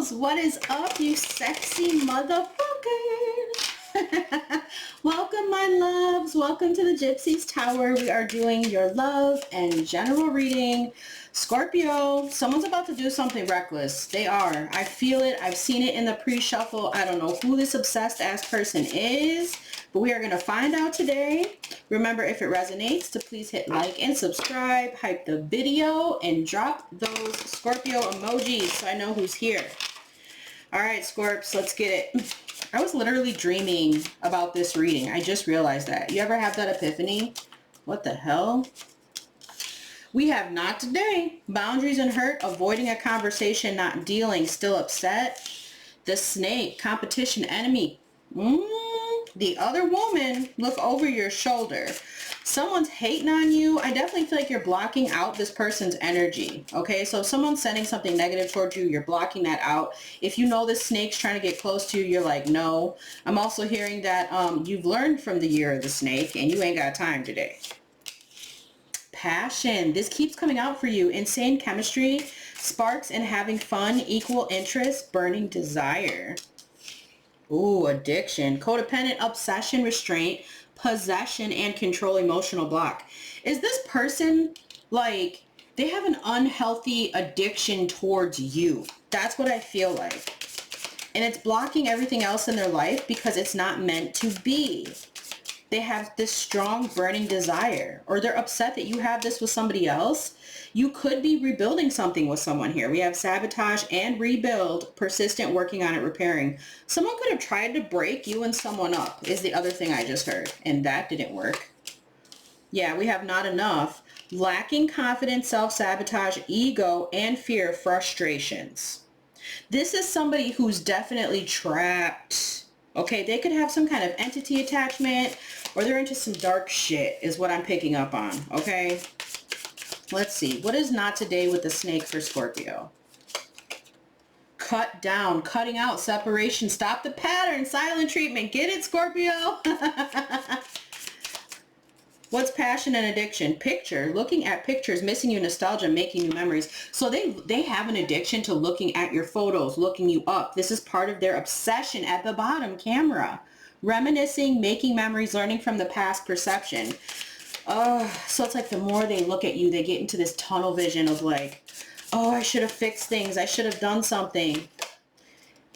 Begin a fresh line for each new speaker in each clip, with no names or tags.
Scorpios, what is up, you sexy motherfuckers? Welcome, my loves. Welcome to the Gypsy's Tower. We are doing your love and general reading. Scorpio, someone's about to do something reckless. They are. I feel it. I've seen it in the pre-shuffle. I don't know who this obsessed ass person is, but we are going to find out today. Remember, if it resonates, to please hit like and subscribe, hype the video, and drop those Scorpio emojis so I know who's here. All right, Scorps, let's get it. I was literally dreaming about this reading. I just realized that. You ever have that epiphany? What the hell? We have not today. Boundaries and hurt, avoiding a conversation, not dealing, still upset. The snake, competition, enemy. The other woman, look over your shoulder. Someone's hating on you. I definitely feel like you're blocking out this person's energy. Okay, so if someone's sending something negative towards you, you're blocking that out. If you know this snake's trying to get close to you, you're like, no. I'm also hearing that you've learned from the year of the snake and you ain't got time today. Passion. This keeps coming out for you. Insane chemistry, sparks and having fun, equal interest, burning desire. Ooh, addiction, codependent, obsession, restraint, possession, and control, emotional block. Is this person, like, they have an unhealthy addiction towards you? That's what I feel like. And it's blocking everything else in their life because it's not meant to be. They have this strong burning desire, or they're upset that you have this with somebody else. You could be rebuilding something with someone here. We have sabotage and rebuild, persistent, working on it, repairing. Someone could have tried to break you and someone up is the other thing I just heard, and that didn't work. Yeah, we have not enough. Lacking confidence, self-sabotage, ego, and fear, frustrations. This is somebody who's definitely trapped. Okay, they could have some kind of entity attachment, or they're into some dark shit is what I'm picking up on. Okay, let's see. What is not today with the snake for Scorpio? Cut down, cutting out, separation, stop the pattern, silent treatment. Get it, Scorpio? What's passion and addiction? Picture, looking at pictures, missing you, nostalgia, making new memories. So they have an addiction to looking at your photos, looking you up. This is part of their obsession at the bottom, camera. Reminiscing, making memories, learning from the past, perception. So it's like the more they look at you, they get into this tunnel vision of like, oh, I should have fixed things. I should have done something.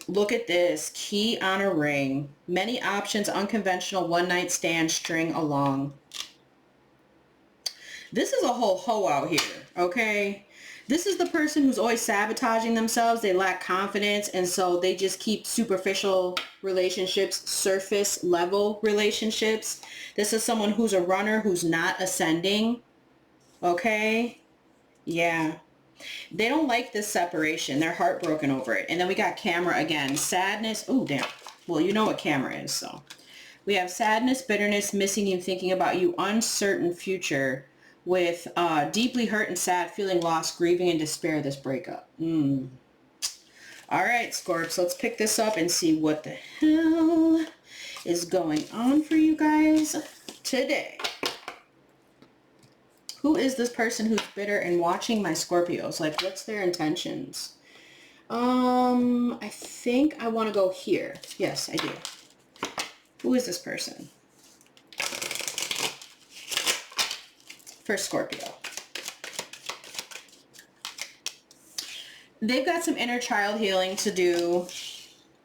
Look at this. Key on a ring. Many options, unconventional, one night stand, string along. This is a whole hoe out here, okay? This is the person who's always sabotaging themselves. They lack confidence, and so they just keep superficial relationships, surface level relationships. This is someone who's a runner, who's not ascending, okay? Yeah. They don't like this separation. They're heartbroken over it. And then we got camera again. Sadness. Oh, damn. Well, you know what camera is, so. We have sadness, bitterness, missing you, thinking about you, uncertain future, with deeply hurt and sad, feeling lost, grieving, and despair, this breakup. All right, Scorps, let's pick this up and see what the hell is going on for you guys today. Who is this person who's bitter and watching my Scorpios? Like, what's their intentions? I think I want to go here. Yes, I do. Who is this person? For Scorpio. They've got some inner child healing to do.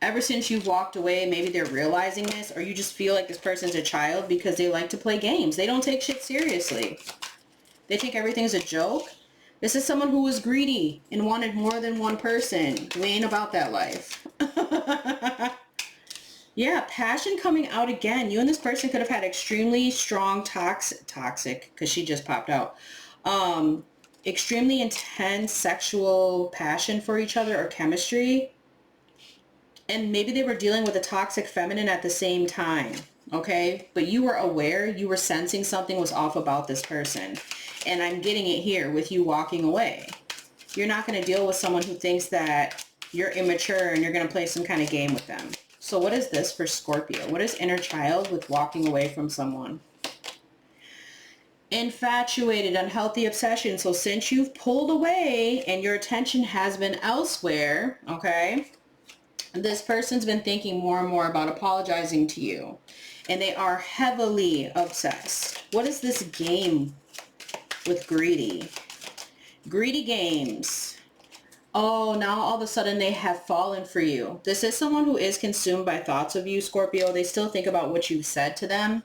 Ever since you've walked away, maybe they're realizing this, or you just feel like this person's a child because they like to play games. They don't take shit seriously. They think everything's a joke. This is someone who was greedy and wanted more than one person. We ain't about that life. Yeah, passion coming out again. You and this person could have had extremely strong toxic, because she just popped out. Extremely intense sexual passion for each other, or chemistry. And maybe they were dealing with a toxic feminine at the same time. Okay, but you were aware, you were sensing something was off about this person. And I'm getting it here with you walking away. You're not going to deal with someone who thinks that you're immature and you're going to play some kind of game with them. So what is this for Scorpio? What is inner child with walking away from someone? Infatuated, unhealthy obsession. So since you've pulled away and your attention has been elsewhere, okay, This person's been thinking more and more about apologizing to you. And they are heavily obsessed. What is this game with greedy? Greedy games. Oh, now all of a sudden they have fallen for you. This is someone who is consumed by thoughts of you, Scorpio. They still think about what you've said to them.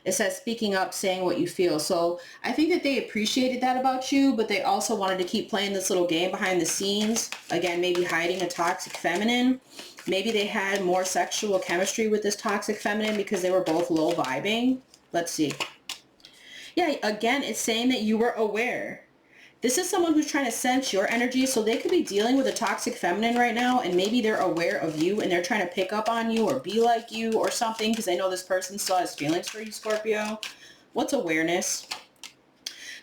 It says speaking up, saying what you feel. So I think that they appreciated that about you, but they also wanted to keep playing this little game behind the scenes. Again, maybe hiding a toxic feminine. Maybe they had more sexual chemistry with this toxic feminine because they were both low vibing. Let's see. Yeah, again, it's saying that you were aware. This is someone who's trying to sense your energy, so they could be dealing with a toxic feminine right now, and maybe they're aware of you and they're trying to pick up on you or be like you or something, because they know this person still has feelings for you, Scorpio. What's awareness?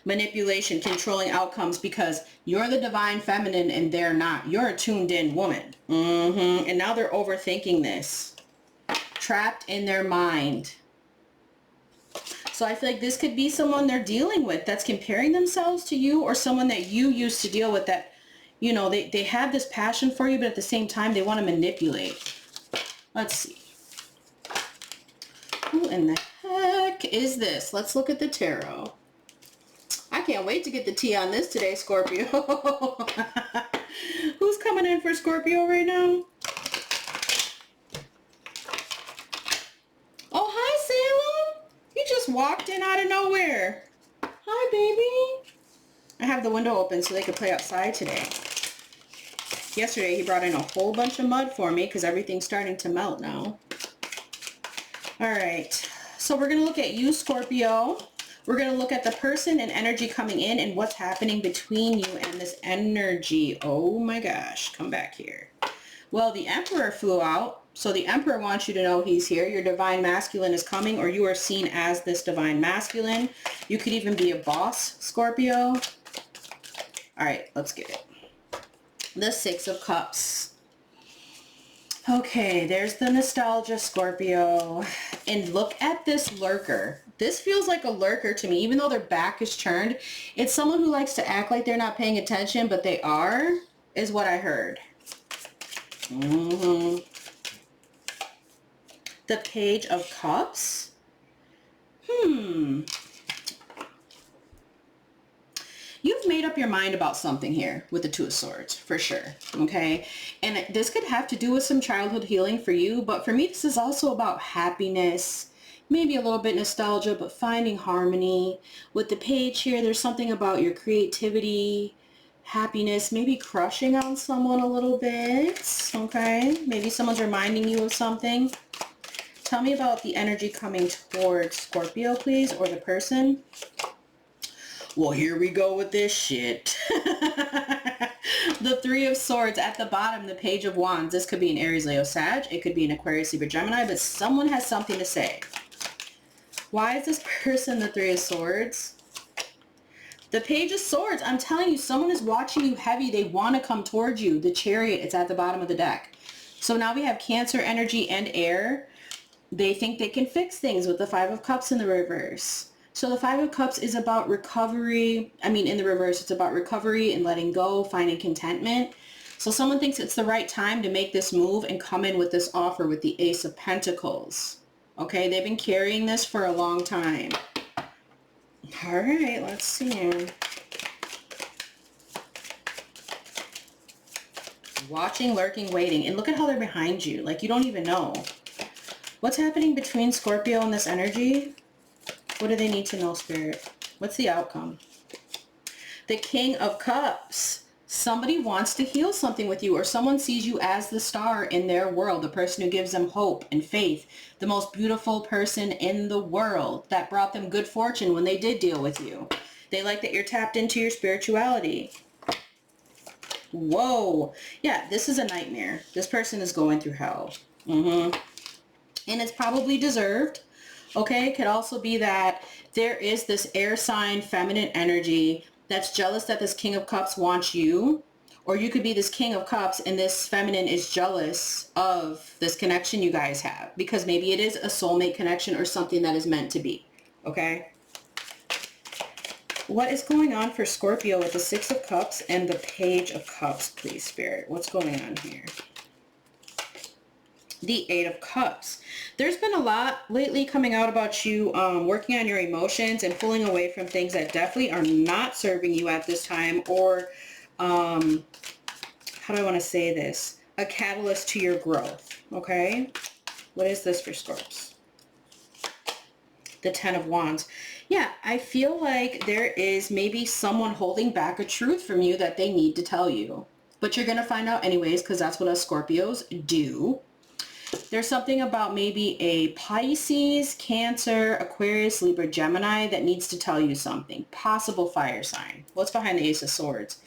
Manipulation, controlling outcomes, because you're the divine feminine and they're not. You're a tuned in woman. And now they're overthinking this. Trapped in their mind. So I feel like this could be someone they're dealing with that's comparing themselves to you, or someone that you used to deal with that, you know, they have this passion for you, but at the same time they want to manipulate. Let's see. Who in the heck is this? Let's look at the tarot. I can't wait to get the tea on this today, Scorpio. Who's coming in for Scorpio right now? Oh, hi, Salem. You just walked in out of nowhere. Hi, baby. I have the window open so they could play outside today. Yesterday, he brought in a whole bunch of mud for me because everything's starting to melt now. All right. So we're going to look at you, Scorpio. We're going to look at the person and energy coming in and what's happening between you and this energy. Oh my gosh. Come back here. Well, the Emperor flew out. So the Emperor wants you to know he's here. Your divine masculine is coming, or you are seen as this divine masculine. You could even be a boss, Scorpio. All right, let's get it. The Six of Cups. Okay, there's the nostalgia, Scorpio. And look at this lurker. This feels like a lurker to me, even though their back is turned. It's someone who likes to act like they're not paying attention, but they are, is what I heard. The Page of Cups. You've made up your mind about something here with the Two of Swords, for sure, okay? And this could have to do with some childhood healing for you, but for me, this is also about happiness, maybe a little bit nostalgia, but finding harmony. With the page here, there's something about your creativity, happiness, maybe crushing on someone a little bit, okay? Maybe someone's reminding you of something. Tell me about the energy coming towards Scorpio, please, or the person. Well, here we go with this shit. The Three of Swords at the bottom, the Page of Wands. This could be an Aries, Leo, Sag. It could be an Aquarius, Libra, Gemini, but someone has something to say. Why is this person the Three of Swords? The Page of Swords. I'm telling you, someone is watching you heavy. They want to come towards you. The Chariot, it's at the bottom of the deck. So now we have Cancer energy and air. They think they can fix things with the Five of Cups in the reverse. So the Five of Cups is about recovery. I mean, in the reverse, it's about recovery and letting go, finding contentment. So someone thinks it's the right time to make this move and come in with this offer with the Ace of Pentacles. Okay, they've been carrying this for a long time. All right, let's see. Watching, lurking, waiting. And look at how they're behind you. Like, you don't even know. What's happening between Scorpio and this energy? What do they need to know, Spirit? What's the outcome? The King of Cups. Somebody wants to heal something with you, or someone sees you as the star in their world, the person who gives them hope and faith, the most beautiful person in the world that brought them good fortune when they did deal with you. They like that you're tapped into your spirituality. Whoa. Yeah, this is a nightmare. This person is going through hell. And it's probably deserved. Okay, it could also be that there is this air sign feminine energy that's jealous that this King of Cups wants you. Or you could be this King of Cups and this feminine is jealous of this connection you guys have. Because maybe it is a soulmate connection or something that is meant to be. Okay? What is going on for Scorpio with the Six of Cups and the Page of Cups, please, Spirit? What's going on here? The Eight of Cups. There's been a lot lately coming out about you working on your emotions and pulling away from things that definitely are not serving you at this time, or how do I want to say this? A catalyst to your growth, okay? What is this for Scorps? The Ten of Wands. Yeah, I feel like there is maybe someone holding back a truth from you that they need to tell you. But you're going to find out anyways, because that's what us Scorpios do. There's something about maybe a Pisces, Cancer, Aquarius, Libra, Gemini that needs to tell you something. Possible fire sign. What's behind the Ace of Swords?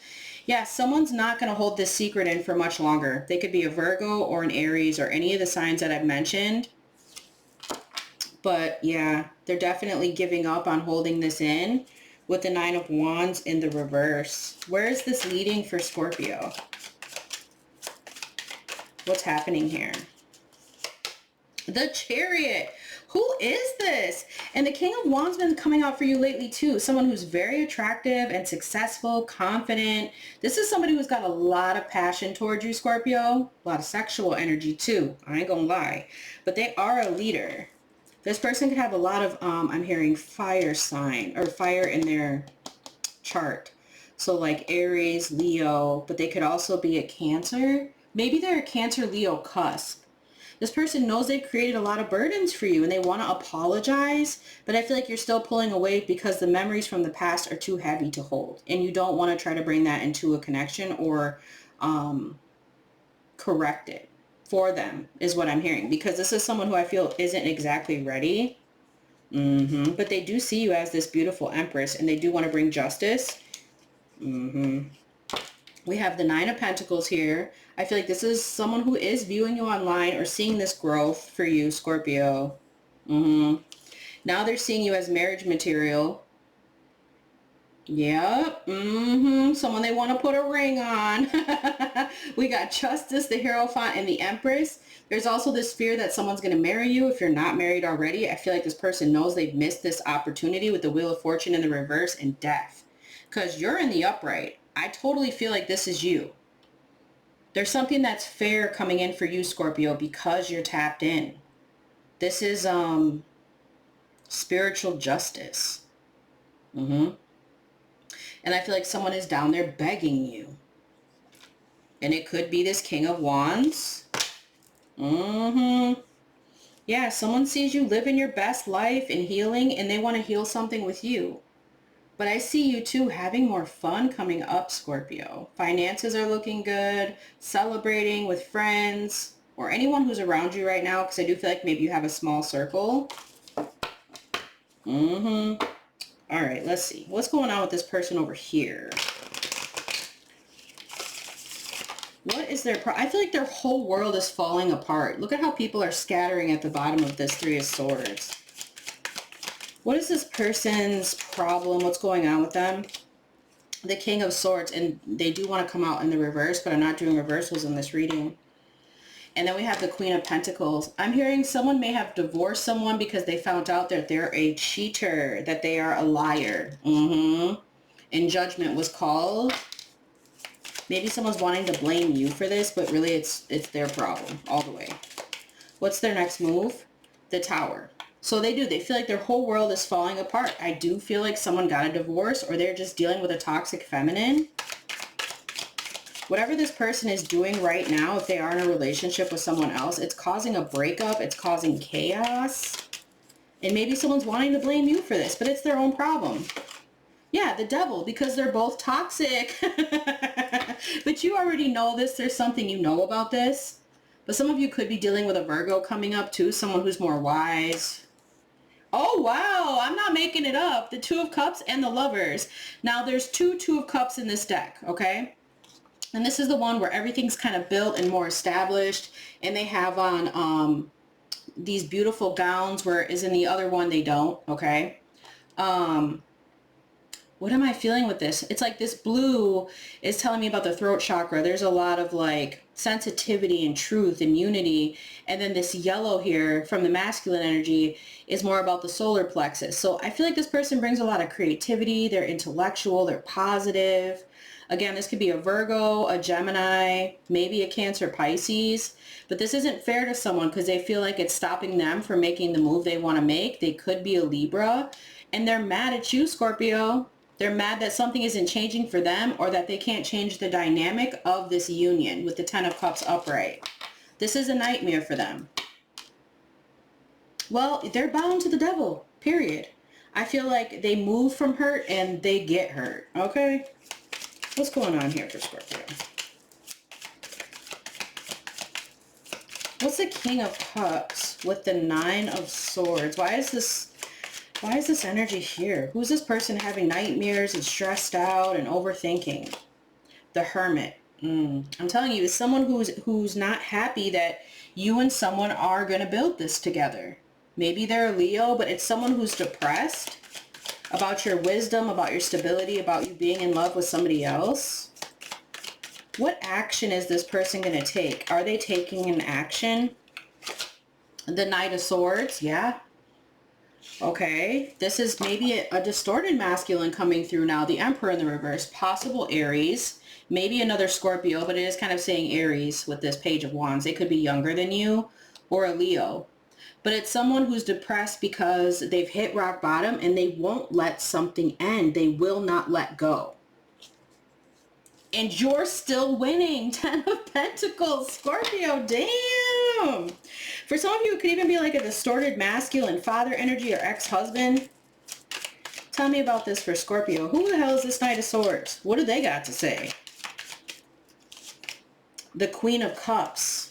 Yeah, someone's not going to hold this secret in for much longer. They could be a Virgo or an Aries or any of the signs that I've mentioned. But yeah, they're definitely giving up on holding this in with the Nine of Wands in the reverse. Where is this leading for Scorpio? What's happening here? The Chariot. Who is this? And the King of Wands been coming out for you lately too. Someone who's very attractive and successful, confident. This is somebody who's got a lot of passion towards you, Scorpio. A lot of sexual energy too. I ain't gonna lie. But they are a leader. This person could have a lot of, I'm hearing fire sign or fire in their chart. So like Aries, Leo, but they could also be a Cancer. Maybe they're a Cancer, Leo cusp. This person knows they've created a lot of burdens for you and they want to apologize, but I feel like you're still pulling away because the memories from the past are too heavy to hold. And you don't want to try to bring that into a connection or correct it for them is what I'm hearing. Because this is someone who I feel isn't exactly ready. But they do see you as this beautiful Empress and they do want to bring justice. We have the Nine of Pentacles here. I feel like this is someone who is viewing you online or seeing this growth for you, Scorpio. Now they're seeing you as marriage material. Yep. Someone they want to put a ring on. We got Justice, the Hierophant, and the Empress. There's also this fear that someone's going to marry you if you're not married already. I feel like this person knows they've missed this opportunity with the Wheel of Fortune in the reverse and Death. Because you're in the upright. I totally feel like this is you. There's something that's fair coming in for you, Scorpio, because you're tapped in. This is spiritual justice. And I feel like someone is down there begging you. And it could be this King of Wands. Yeah, someone sees you living your best life and healing, and they want to heal something with you. But I see you too having more fun coming up, Scorpio. Finances are looking good, celebrating with friends, or anyone who's around you right now, because I do feel like maybe you have a small circle. All right, let's see. What's going on with this person over here? What is their I feel like their whole world is falling apart. Look at how people are scattering at the bottom of this Three of Swords. What is this person's problem? What's going on with them? The King of Swords, and they do want to come out in the reverse, but I'm not doing reversals in this reading. And then we have the Queen of Pentacles. I'm hearing someone may have divorced someone because they found out that they're a cheater, that they are a liar. And judgment was called. Maybe someone's wanting to blame you for this, but really it's their problem all the way. What's their next move? The Tower. So they feel like their whole world is falling apart. I do feel like someone got a divorce or they're just dealing with a toxic feminine. Whatever this person is doing right now, if they are in a relationship with someone else, it's causing a breakup, it's causing chaos. And maybe someone's wanting to blame you for this, but it's their own problem. Yeah, the Devil, because they're both toxic. But you already know this. There's something you know about this. But some of you could be dealing with a Virgo coming up too, someone who's more wise. Oh, wow. I'm not making it up. The Two of Cups and the Lovers. Now, there's Two of Cups in this deck, okay? And this is the one where everything's kind of built and more established. And they have on these beautiful gowns, whereas in the other one, they don't, okay? What am I feeling with this? It's like this blue is telling me about the throat chakra. There's a lot of like sensitivity and truth and unity. And then this yellow here from the masculine energy is more about the solar plexus. So I feel like this person brings a lot of creativity. They're intellectual, they're positive. Again, this could be a Virgo, a Gemini, maybe a Cancer, Pisces. But this isn't fair to someone because they feel like it's stopping them from making the move they want to make. They could be a Libra, and they're mad at you, Scorpio. They're mad that something isn't changing for them, or that they can't change the dynamic of this union with the Ten of Cups upright. This is a nightmare for them. Well, they're bound to the devil, period. I feel like they move from hurt and they get hurt, okay? What's going on here for Scorpio? What's the King of Cups with the Nine of Swords? Why is this energy here? Who's this person having nightmares and stressed out and overthinking? The Hermit. I'm telling you, it's someone who's not happy that you and someone are going to build this together. Maybe they're a Leo, but it's someone who's depressed about your wisdom, about your stability, about you being in love with somebody else. What action is this person going to take? Are they taking an action? The Knight of Swords, yeah. Okay, this is maybe a distorted masculine coming through now. The Emperor in the reverse, possible Aries, maybe another Scorpio, but it is kind of saying Aries with this Page of Wands. They could be younger than you or a Leo. But it's someone who's depressed because they've hit rock bottom and they won't let something end. They will not let go. And you're still winning. 10 of Pentacles, Scorpio, damn. For some of you, it could even be like a distorted masculine father energy or ex-husband. Tell me about this for Scorpio. Who the hell is this Knight of Swords? What do they got to say? The Queen of Cups.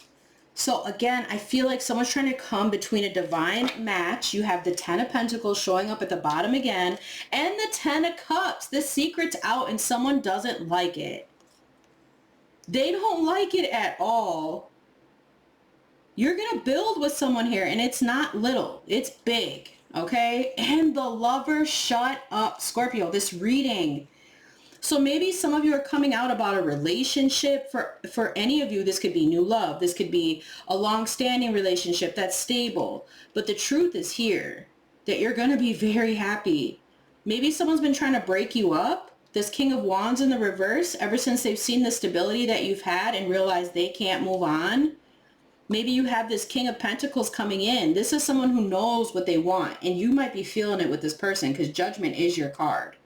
So again, I feel like someone's trying to come between a divine match. You have the 10 of Pentacles showing up at the bottom again, and the 10 of Cups. The secret's out and someone doesn't like it. They don't like it at all. You're going to build with someone here, and it's not little. It's big, okay? And the Lover, shut up, Scorpio. This reading. So maybe some of you are coming out about a relationship. For any of you, this could be new love. This could be a long-standing relationship that's stable. But the truth is here, that you're going to be very happy. Maybe someone's been trying to break you up. This King of Wands in the reverse, ever since they've seen the stability that you've had and realized they can't move on. Maybe you have this King of Pentacles coming in. This is someone who knows what they want, and you might be feeling it with this person because Judgment is your card.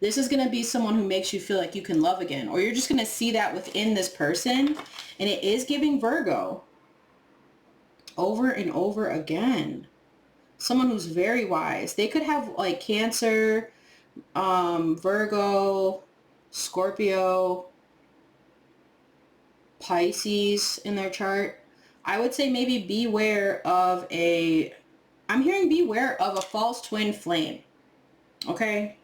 This is going to be someone who makes you feel like you can love again, or you're just going to see that within this person, and it is giving Virgo over and over again. Someone who's very wise. They could have like Cancer, Virgo, Scorpio, Pisces in their chart. I would say maybe beware of I'm hearing beware of a false twin flame. Okay?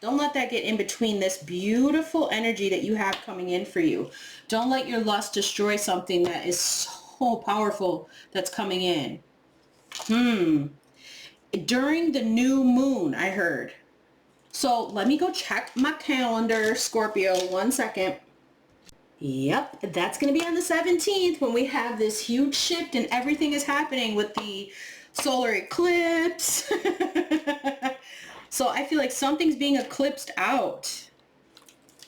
Don't let that get in between this beautiful energy that you have coming in for you. Don't let your lust destroy something that is so powerful that's coming in. During the new moon, I heard. So let me go check my calendar, Scorpio, 1 second. Yep, that's going to be on the 17th when we have this huge shift and everything is happening with the solar eclipse. So I feel like something's being eclipsed out.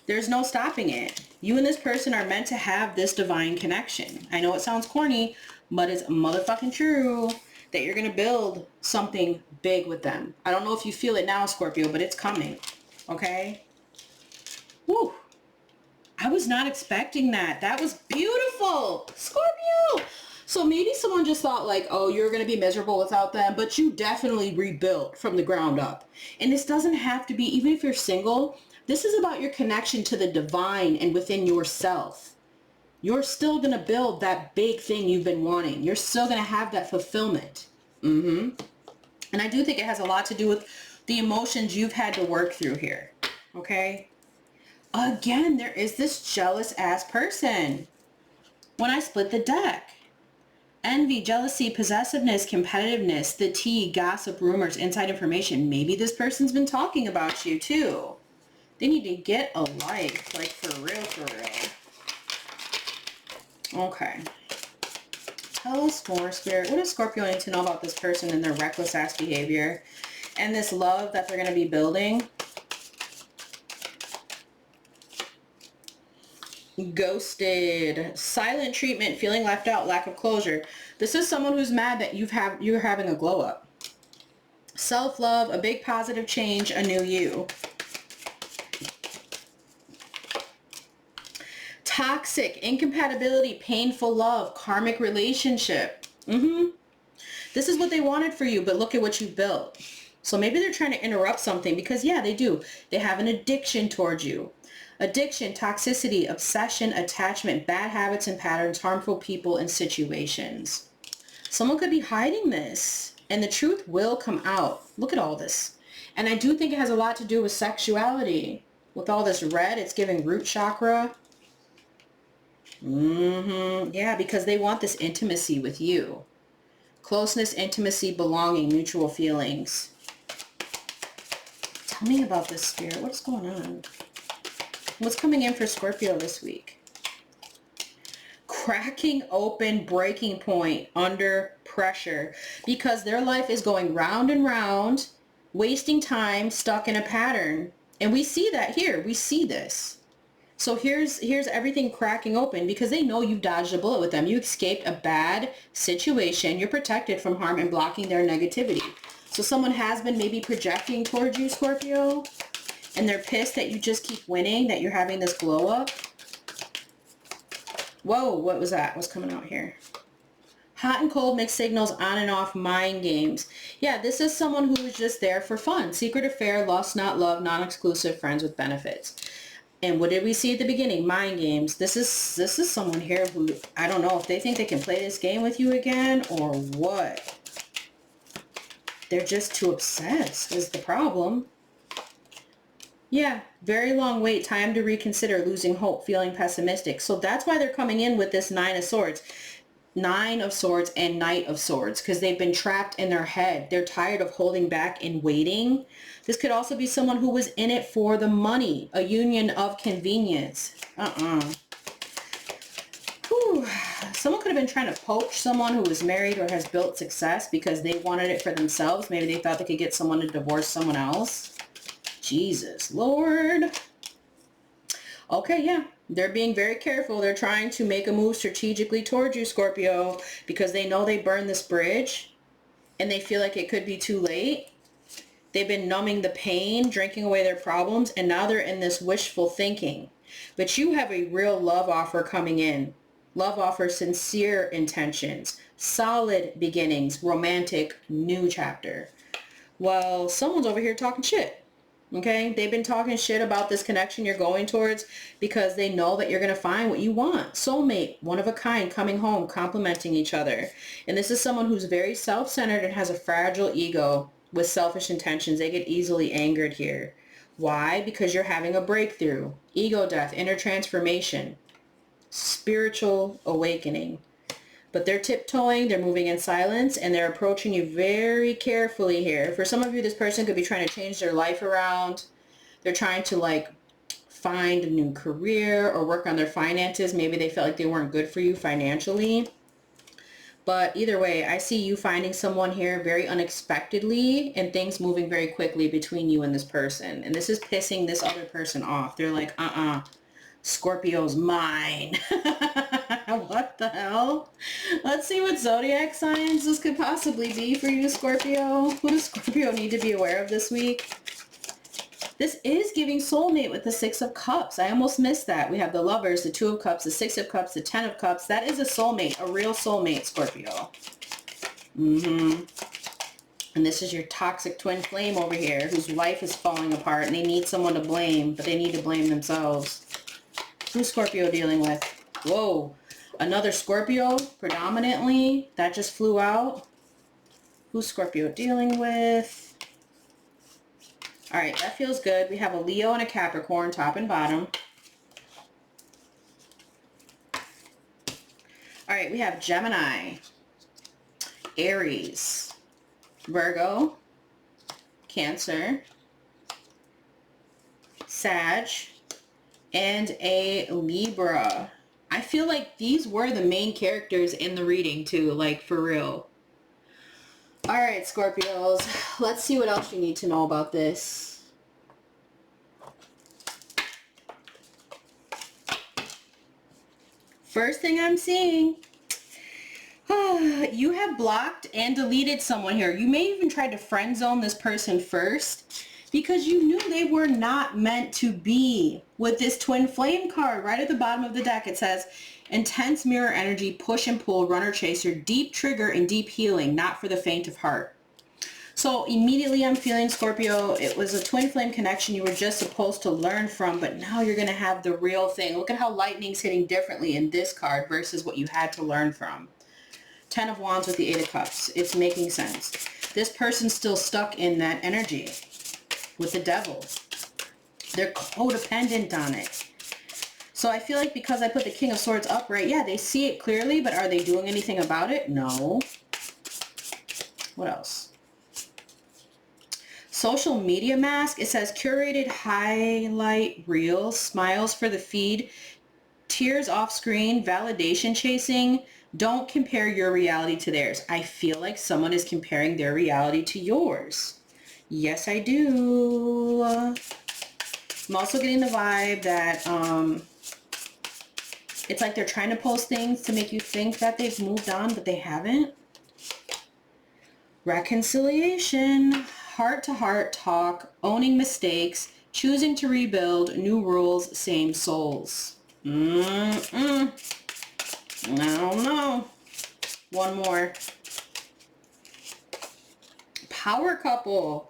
There's no stopping it. You and this person are meant to have this divine connection. I know it sounds corny, but it's motherfucking true that you're going to build something big with them. I don't know if you feel it now, Scorpio, but it's coming. Okay? Woo. I was not expecting that. That was beautiful. Scorpio. So maybe someone just thought like, oh, you're going to be miserable without them, but you definitely rebuilt from the ground up. And this doesn't have to be, even if you're single, this is about your connection to the divine and within yourself. You're still going to build that big thing you've been wanting. You're still going to have that fulfillment. And I do think it has a lot to do with the emotions you've had to work through here. Okay? Again, there is this jealous ass person. When I split the deck, envy, jealousy, possessiveness, competitiveness, the tea, gossip, rumors, inside information. Maybe this person's been talking about you too. They need to get a life, like for real, for real. Okay. Tell us more, Spirit. What does Scorpio need to know about this person and their reckless ass behavior and this love that they're going to be building? Ghosted, silent treatment, feeling left out, lack of closure. This is someone who's mad that you're having a glow up. Self-love, a big positive change, a new you. Toxic, incompatibility, painful love, karmic relationship. This is what they wanted for you, but look at what you've built. So maybe they're trying to interrupt something because, yeah, they do. They have an addiction towards you. Addiction, toxicity, obsession, attachment, bad habits and patterns, harmful people and situations. Someone could be hiding this, and the truth will come out. Look at all this. And I do think it has a lot to do with sexuality. With all this red, it's giving root chakra. Yeah, because they want this intimacy with you. Closeness, intimacy, belonging, mutual feelings. Tell me about this, Spirit. What's going on? What's coming in for Scorpio this week? Cracking open, breaking point, under pressure. Because their life is going round and round, wasting time, stuck in a pattern. And we see that here. We see this. So here's everything cracking open because they know you've dodged a bullet with them. You escaped a bad situation. You're protected from harm and blocking their negativity. So someone has been maybe projecting towards you, Scorpio, and they're pissed that you just keep winning, that you're having this glow up. Whoa, what was that? What's coming out here? Hot and cold, mixed signals, on and off, mind games. Yeah, this is someone who is just there for fun. Secret affair, lust, not love, non-exclusive, friends with benefits. And what did we see at the beginning? Mind games. This is someone here who, I don't know if they think they can play this game with you again or what. They're just too obsessed is the problem. Yeah, very long wait, time to reconsider, losing hope, feeling pessimistic. So that's why they're coming in with this Nine of Swords. Nine of Swords and Knight of Swords because they've been trapped in their head. They're tired of holding back and waiting. This could also be someone who was in it for the money. A union of convenience. Whew. Someone could have been trying to poach someone who was married or has built success because they wanted it for themselves. Maybe they thought they could get someone to divorce someone else. Jesus, Lord. Okay, yeah. They're being very careful. They're trying to make a move strategically towards you, Scorpio, because they know they burned this bridge and they feel like it could be too late. They've been numbing the pain, drinking away their problems, and now they're in this wishful thinking. But you have a real love offer coming in. Love offer, sincere intentions, solid beginnings, romantic, new chapter. Well, someone's over here talking shit. Okay, they've been talking shit about this connection you're going towards because they know that you're going to find what you want. Soulmate, one of a kind, coming home, complementing each other. And this is someone who's very self-centered and has a fragile ego with selfish intentions. They get easily angered here. Why? Because you're having a breakthrough. Ego death, inner transformation, spiritual awakening. But they're tiptoeing, they're moving in silence, and they're approaching you very carefully here. For some of you, this person could be trying to change their life around. They're trying to like find a new career or work on their finances. Maybe they felt like they weren't good for you financially. But either way, I see you finding someone here very unexpectedly and things moving very quickly between you and this person. And this is pissing this other person off. They're like, Scorpio's mine. What the hell? Let's see what zodiac signs this could possibly be for you, Scorpio. What does Scorpio need to be aware of this week? This is giving soulmate with the Six of Cups. I almost missed that. We have the Lovers, the Two of Cups, the Six of Cups, the Ten of Cups. That is a soulmate, a real soulmate, Scorpio. And this is your toxic twin flame over here whose life is falling apart and they need someone to blame, but they need to blame themselves. Who's Scorpio dealing with? Whoa. Another Scorpio, predominantly. That just flew out. Who's Scorpio dealing with? All right, that feels good. We have a Leo and a Capricorn, top and bottom. All right, we have Gemini, Aries, Virgo, Cancer, Sag, and a Libra. I feel like these were the main characters in the reading too, like for real. All right, Scorpios, let's see what else you need to know about this. First thing I'm seeing, you have blocked and deleted someone here. You may even try to friend zone this person first because you knew they were not meant to be. With this twin flame card right at the bottom of the deck, it says intense mirror energy, push and pull, runner chaser, deep trigger and deep healing, not for the faint of heart. So immediately I'm feeling, Scorpio, it was a twin flame connection you were just supposed to learn from, but now you're going to have the real thing. Look at how lightning's hitting differently in this card versus what you had to learn from. 10 of Wands with the 8 of Cups. It's making sense. This person's still stuck in that energy with the Devil. They're codependent on it. So I feel like because I put the King of Swords upright, yeah, they see it clearly, but are they doing anything about it? No. What else? Social media mask. It says curated highlight reels, smiles for the feed, tears off screen, validation chasing. Don't compare your reality to theirs. I feel like someone is comparing their reality to yours. Yes, I do. I'm also getting the vibe that it's like they're trying to post things to make you think that they've moved on, but they haven't. Reconciliation, heart-to-heart talk, owning mistakes, choosing to rebuild, new rules, same souls. I don't know. One more. Power couple.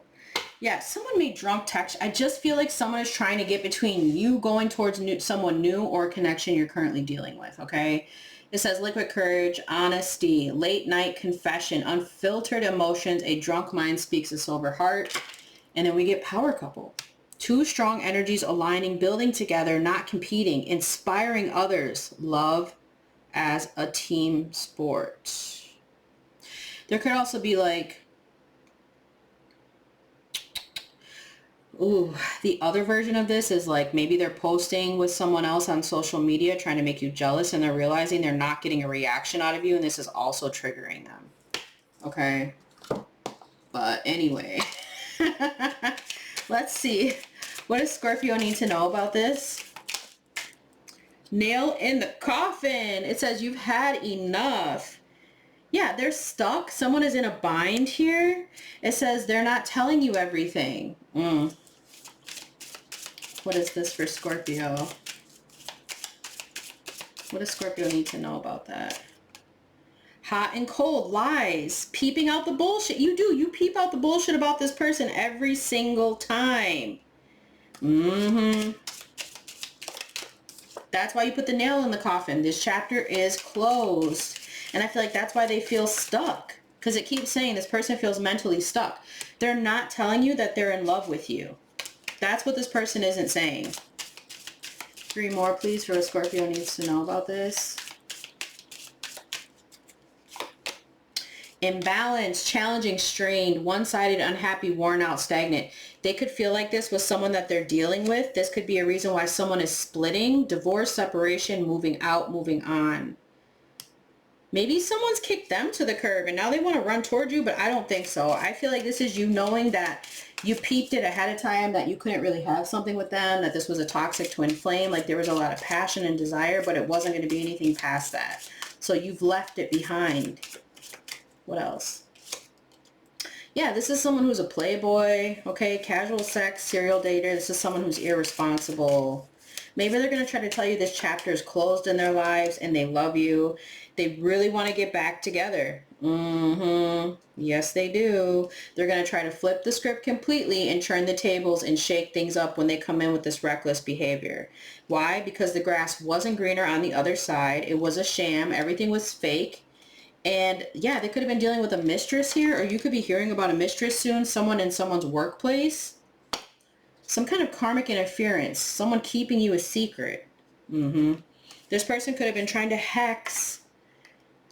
Yeah, someone made drunk text. I just feel like someone is trying to get between you going towards someone new or a connection you're currently dealing with, okay? It says liquid courage, honesty, late night confession, unfiltered emotions, a drunk mind speaks a sober heart. And then we get power couple. Two strong energies aligning, building together, not competing, inspiring others, love as a team sport. There could also be like, ooh, the other version of this is like maybe they're posting with someone else on social media trying to make you jealous and they're realizing they're not getting a reaction out of you and this is also triggering them. Okay. But anyway, let's see. What does Scorpio need to know about this? Nail in the coffin. It says you've had enough. Yeah, they're stuck. Someone is in a bind here. It says they're not telling you everything. What is this for Scorpio? What does Scorpio need to know about that? Hot and cold, lies, peeping out the bullshit. You do. You peep out the bullshit about this person every single time. That's why you put the nail in the coffin. This chapter is closed. And I feel like that's why they feel stuck. Because it keeps saying this person feels mentally stuck. They're not telling you that they're in love with you. That's what this person isn't saying. 3 more, please, for what Scorpio needs to know about this. Imbalance, challenging, strained, one-sided, unhappy, worn out, stagnant. They could feel like this with someone that they're dealing with. This could be a reason why someone is splitting, divorce, separation, moving out, moving on. Maybe someone's kicked them to the curb and now they want to run toward you, but I don't think so. I feel like this is you knowing that you peeped it ahead of time, that you couldn't really have something with them, that this was a toxic twin flame, like there was a lot of passion and desire, but it wasn't going to be anything past that. So you've left it behind. What else? Yeah, this is someone who's a playboy, okay? Casual sex, serial dater. This is someone who's irresponsible. Maybe they're going to try to tell you this chapter is closed in their lives and they love you. They really want to get back together. Yes, they do. They're going to try to flip the script completely and turn the tables and shake things up when they come in with this reckless behavior. Why? Because the grass wasn't greener on the other side. It was a sham. Everything was fake. And yeah, they could have been dealing with a mistress here, or you could be hearing about a mistress soon, someone in someone's workplace. Some kind of karmic interference, someone keeping you a secret. This person could have been trying to hex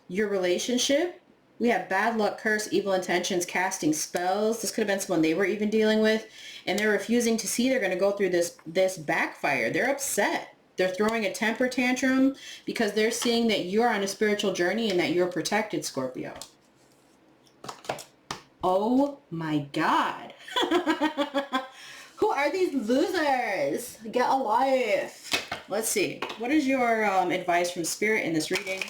your relationship. We have bad luck, curse, evil intentions, casting spells. This could have been someone they were even dealing with, and they're refusing to see they're going to go through this backfire. They're upset. They're throwing a temper tantrum because they're seeing that you're on a spiritual journey and that you're protected, Scorpio. Oh my God. Who are these losers? Get a life. Let's see. What is your advice from Spirit in this reading?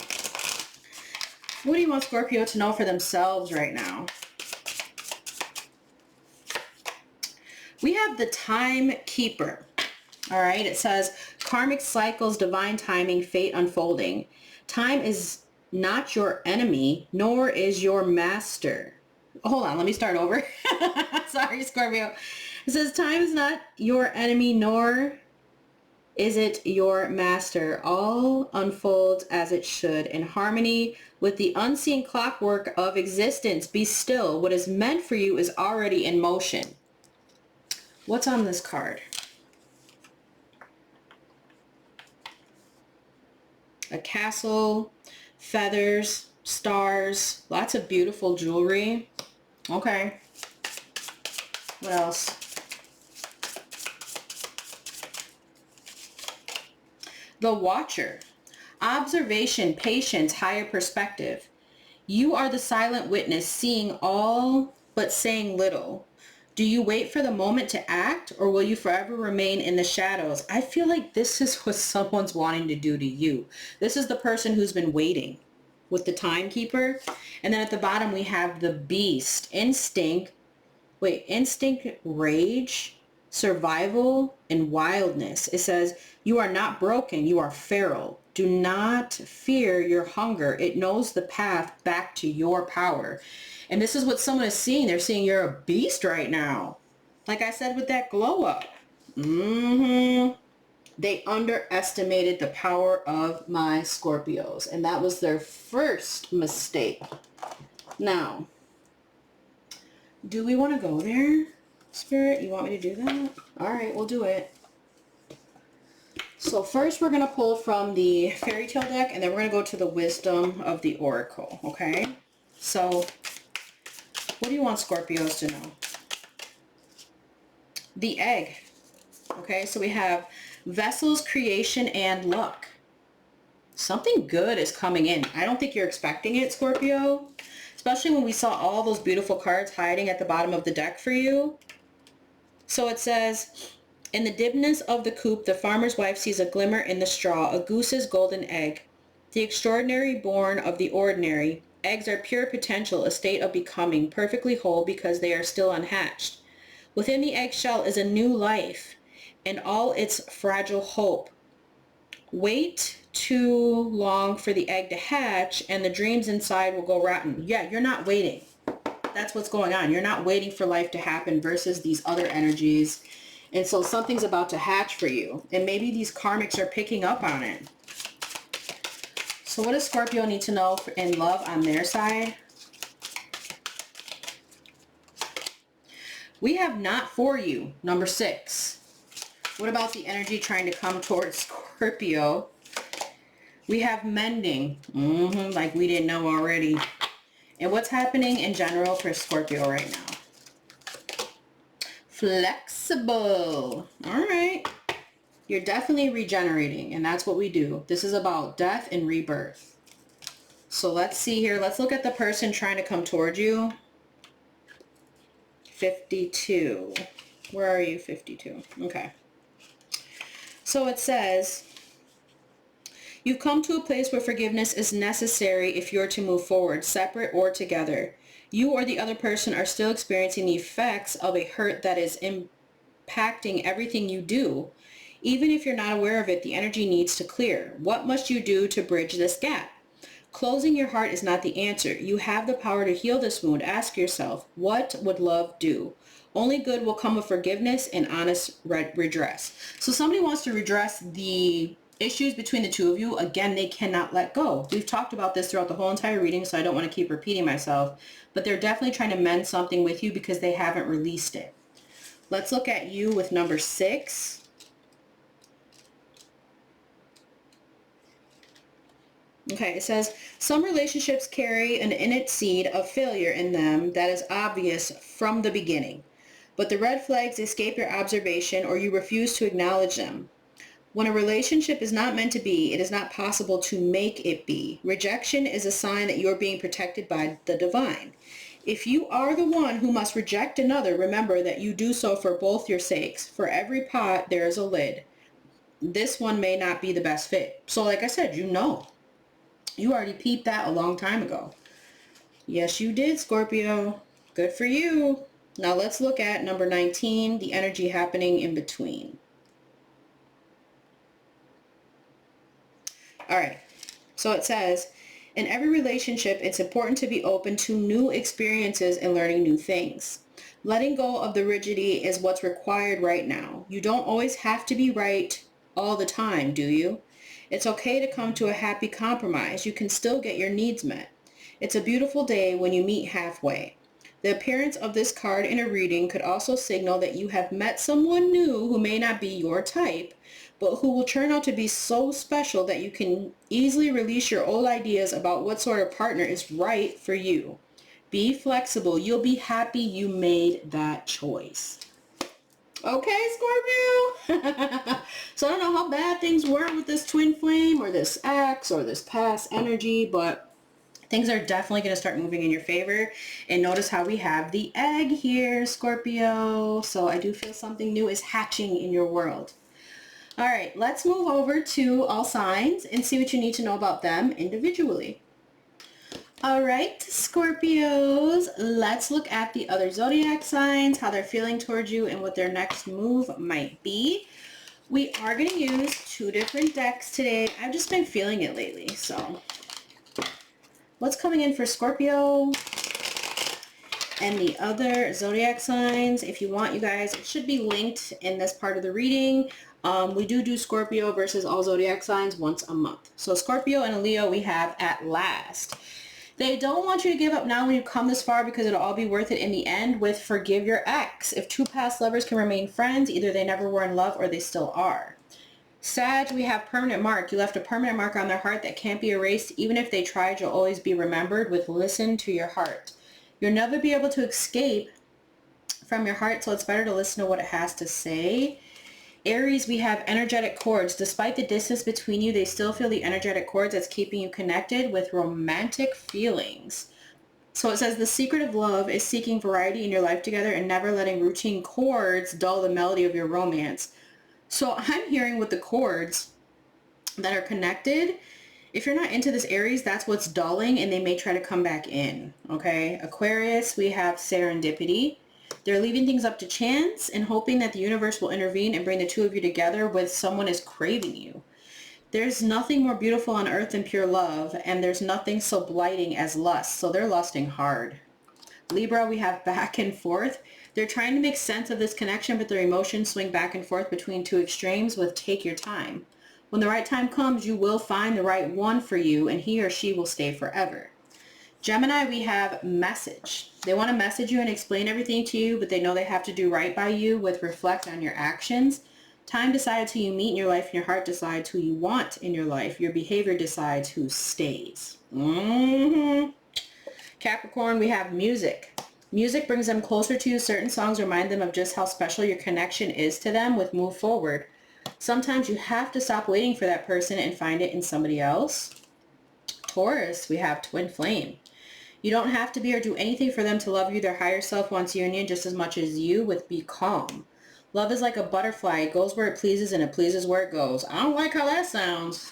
What do you want Scorpio to know for themselves right now? We have the Timekeeper. All right. It says karmic cycles, divine timing, fate unfolding. Time is not your enemy, nor is your master. Hold on. Let me start over. Sorry, Scorpio. It says time is not your enemy, nor is it your master. All unfolds as it should, in harmony with the unseen clockwork of existence. Be still. What is meant for you is already in motion. What's on this card? A castle, feathers, stars, lots of beautiful jewelry. Okay. What else? The Watcher. Observation, patience, higher perspective. You are the silent witness, seeing all but saying little. Do you wait for the moment to act, or will you forever remain in the shadows? I feel like this is what someone's wanting to do to you. This is the person who's been waiting with the Timekeeper. And then at the bottom we have the Beast. Instinct, rage, survival, and wildness. It says, you are not broken, you are feral. Do not fear your hunger. It knows the path back to your power. And this is what someone is seeing. They're seeing you're a beast right now. Like I said with that glow up. They underestimated the power of my Scorpios. And that was their first mistake. Now, do we want to go there, Spirit? You want me to do that? All right, we'll do it. So first we're going to pull from the Fairy Tale deck, and then we're going to go to the Wisdom of the Oracle, okay? So what do you want Scorpios to know? The Egg. Okay, so we have vessels, creation, and luck. Something good is coming in. I don't think you're expecting it, Scorpio. Especially when we saw all those beautiful cards hiding at the bottom of the deck for you. So it says, in the dimness of the coop, the farmer's wife sees a glimmer in the straw, a goose's golden egg. The extraordinary born of the ordinary. Eggs are pure potential, a state of becoming, perfectly whole because they are still unhatched. Within the eggshell is a new life and all its fragile hope. Wait too long for the egg to hatch and the dreams inside will go rotten. Yeah, you're not waiting. That's what's going on. You're not waiting for life to happen versus these other energies. And so something's about to hatch for you. And maybe these karmics are picking up on it. So what does Scorpio need to know in love on their side? We have not for you, number 6. What about the energy trying to come towards Scorpio? We have mending, like we didn't know already. And what's happening in general for Scorpio right now? Flexible. All right. You're definitely regenerating, and that's what we do. This is about death and rebirth. So let's see here. Let's look at the person trying to come toward you. 52. Where are you, 52? Okay. So it says, you've come to a place where forgiveness is necessary if you're to move forward, separate or together. You or the other person are still experiencing the effects of a hurt that is impacting everything you do. Even if you're not aware of it, the energy needs to clear. What must you do to bridge this gap? Closing your heart is not the answer. You have the power to heal this wound. Ask yourself, what would love do? Only good will come of forgiveness and honest redress. So somebody wants to redress the issues between the two of you. Again, they cannot let go. We've talked about this throughout the whole entire reading, so I don't want to keep repeating myself. But they're definitely trying to mend something with you because they haven't released it. Let's look at you with number 6. Okay, it says, some relationships carry an innate seed of failure in them that is obvious from the beginning. But the red flags escape your observation or you refuse to acknowledge them. When a relationship is not meant to be, it is not possible to make it be. Rejection is a sign that you're being protected by the divine. If you are the one who must reject another, remember that you do so for both your sakes. For every pot, there is a lid. This one may not be the best fit. So like I said, you know. You already peeped that a long time ago. Yes, you did, Scorpio. Good for you. Now let's look at number 19, the energy happening in between. All right. So it says, in every relationship, it's important to be open to new experiences and learning new things. Letting go of the rigidity is what's required right now. You don't always have to be right all the time, do you? It's okay to come to a happy compromise. You can still get your needs met. It's a beautiful day when you meet halfway. The appearance of this card in a reading could also signal that you have met someone new who may not be your type, but who will turn out to be so special that you can easily release your old ideas about what sort of partner is right for you. Be flexible. You'll be happy you made that choice. Okay, Scorpio. So I don't know how bad things were with this twin flame or this ex or this past energy, but things are definitely going to start moving in your favor. And notice how we have the egg here, Scorpio. So I do feel something new is hatching in your world. All right, let's move over to all signs and see what you need to know about them individually. All right, Scorpios, let's look at the other zodiac signs, how they're feeling towards you and what their next move might be. We are going to use two different decks today. I've just been feeling it lately, so what's coming in for Scorpio and the other zodiac signs? If you want, you guys, it should be linked in this part of the reading. We do Scorpio versus all zodiac signs once a month. So Scorpio and a Leo we have at last. They don't want you to give up now when you come this far because it'll all be worth it in the end with forgive your ex. If two past lovers can remain friends, either they never were in love or they still are. Sag, we have permanent mark. You left a permanent mark on their heart that can't be erased. Even if they tried, you'll always be remembered with listen to your heart. You'll never be able to escape from your heart, so it's better to listen to what it has to say. Aries, we have energetic cords. Despite the distance between you, they still feel the energetic cords that's keeping you connected with romantic feelings. So it says the secret of love is seeking variety in your life together and never letting routine chords dull the melody of your romance. So I'm hearing with the chords that are connected, if you're not into this Aries, that's what's dulling and they may try to come back in, okay? Aquarius, we have serendipity. They're leaving things up to chance and hoping that the universe will intervene and bring the two of you together with someone is craving you. There's nothing more beautiful on earth than pure love, and there's nothing so blighting as lust, so they're lusting hard. Libra, we have back and forth. They're trying to make sense of this connection, but their emotions swing back and forth between two extremes with take your time. When the right time comes, you will find the right one for you, and he or she will stay forever. Gemini, we have message. They want to message you and explain everything to you, but they know they have to do right by you with reflect on your actions. Time decides who you meet in your life, and your heart decides who you want in your life. Your behavior decides who stays. Capricorn, we have music. Music brings them closer to you. Certain songs remind them of just how special your connection is to them with move forward. Sometimes you have to stop waiting for that person and find it in somebody else. Taurus, we have twin flame. You don't have to be or do anything for them to love you. Their higher self wants union just as much as you with be calm. Love is like a butterfly. It goes where it pleases and it pleases where it goes. I don't like how that sounds.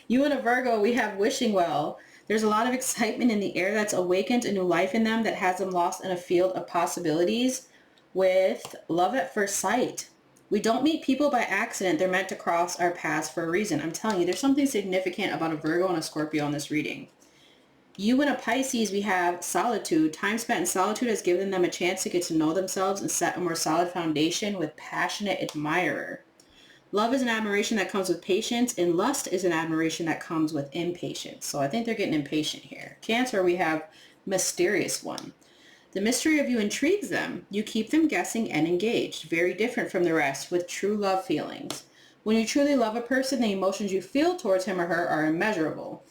You and a Virgo, we have wishing well. There's a lot of excitement in the air that's awakened a new life in them that has them lost in a field of possibilities with love at first sight. We don't meet people by accident. They're meant to cross our paths for a reason. I'm telling you, there's something significant about a Virgo and a Scorpio in this reading. You and a Pisces, we have solitude. Time spent in solitude has given them a chance to get to know themselves and set a more solid foundation with passionate admirer. Love is an admiration that comes with patience, and lust is an admiration that comes with impatience. So I think they're getting impatient here. Cancer, we have mysterious one. The mystery of you intrigues them. You keep them guessing and engaged. Very different from the rest with true love feelings. When you truly love a person, the emotions you feel towards him or her are immeasurable.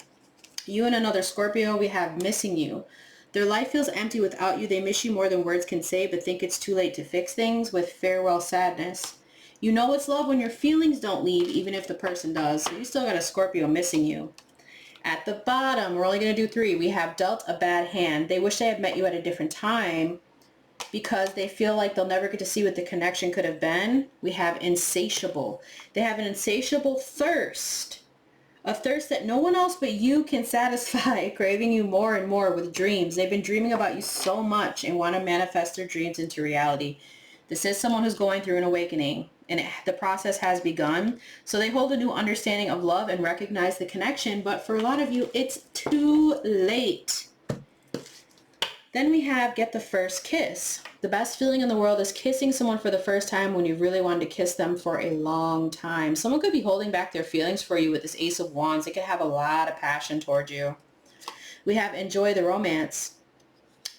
You and another Scorpio, we have missing you. Their life feels empty without you. They miss you more than words can say, but think it's too late to fix things with farewell sadness. You know it's love when your feelings don't leave, even if the person does. So you still got a Scorpio missing you. At the bottom, we're only going to do 3. We have dealt a bad hand. They wish they had met you at a different time because they feel like they'll never get to see what the connection could have been. We have insatiable. They have an insatiable thirst. A thirst that no one else but you can satisfy, craving you more and more with dreams. They've been dreaming about you so much and want to manifest their dreams into reality. This is someone who's going through an awakening, and the process has begun. So they hold a new understanding of love and recognize the connection, but for a lot of you, it's too late. Then we have get the first kiss. The best feeling in the world is kissing someone for the first time when you really wanted to kiss them for a long time. Someone could be holding back their feelings for you with this Ace of Wands. They could have a lot of passion towards you. We have enjoy the romance.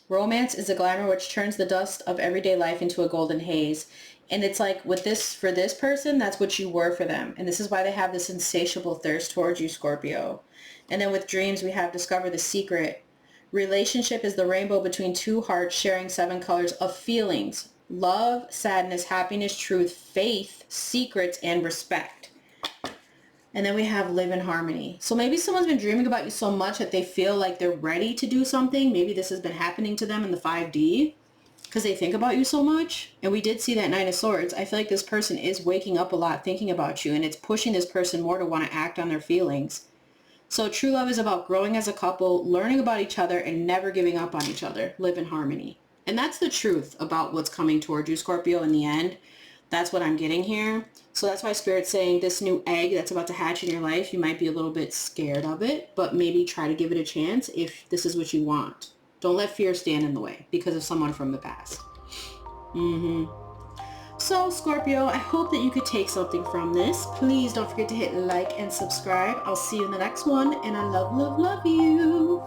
Romance is the glamour which turns the dust of everyday life into a golden haze. And it's like with this, for this person, that's what you were for them. And this is why they have this insatiable thirst towards you, Scorpio. And then with dreams, we have discover the secret. Relationship is the rainbow between two hearts sharing 7 colors of feelings. Love, sadness, happiness, truth, faith, secrets, and respect. And then we have live in harmony. So maybe someone's been dreaming about you so much that they feel like they're ready to do something. Maybe this has been happening to them in the 5D because they think about you so much. And we did see that 9 of Swords. I feel like this person is waking up a lot thinking about you, and it's pushing this person more to want to act on their feelings. So true love is about growing as a couple, learning about each other, and never giving up on each other. Live in harmony. And that's the truth about what's coming towards you, Scorpio, in the end. That's what I'm getting here. So that's why Spirit's saying this new egg that's about to hatch in your life, you might be a little bit scared of it, but maybe try to give it a chance if this is what you want. Don't let fear stand in the way because of someone from the past. So Scorpio, I hope that you could take something from this. Please don't forget to hit like and subscribe. I'll see you in the next one, and I love, love, love you.